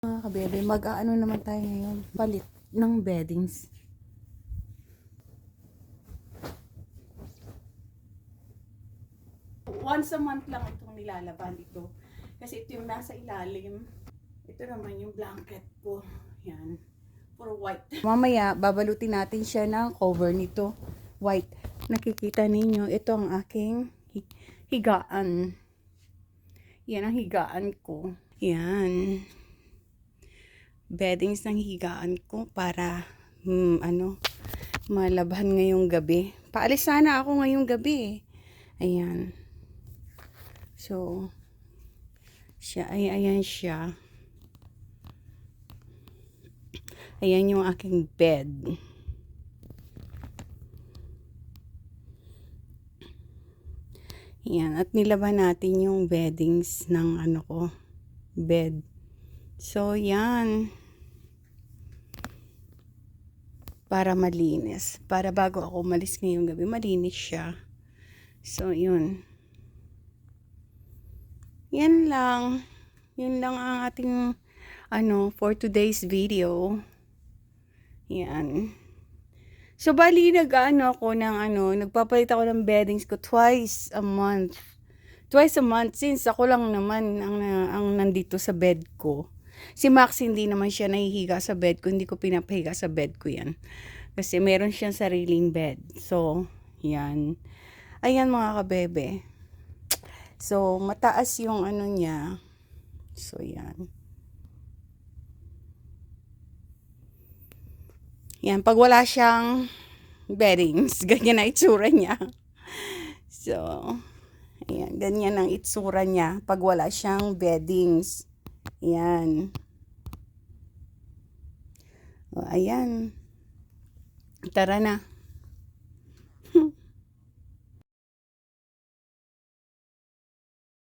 Mga kabebe, mag-aano naman tayo ngayon, palit ng beddings. Once a month lang itong nilalaban ito. Kasi ito yung nasa ilalim. Ito naman yung blanket ko. Yan. Puro white. Mamaya, babalutin natin siya ng cover nito. White. Nakikita ninyo, ito ang aking higaan. Yan ang higaan ko. Yan. Beddings ng higaan ko para malabhan ngayong gabi. Paalis sana ako ngayong gabi. Ayan. So, ayan siya. Ayan yung aking bed. Ayan. At nilaban natin yung beddings ng bed. So, yan. Para malinis. Para bago ako umalis ngayong gabi, malinis siya. So, yun. Yan lang. Yun lang ang ating for today's video. Yan. So, bali ako ng nagpapalit ako ng beddings ko twice a month. Twice a month since ako lang naman ang nandito sa bed ko. Si Max hindi naman siya nahihiga sa bed ko. Hindi ko pinapahiga sa bed ko yan. Kasi meron siyang sariling bed. So, yan. Ayan mga kabebe. So, mataas yung niya. So, yan. Yan, pag wala siyang beddings, ganyan na itsura niya. So, ayan, ganyan ang itsura niya pag wala siyang beddings. Yan. O, ayan. Tara na.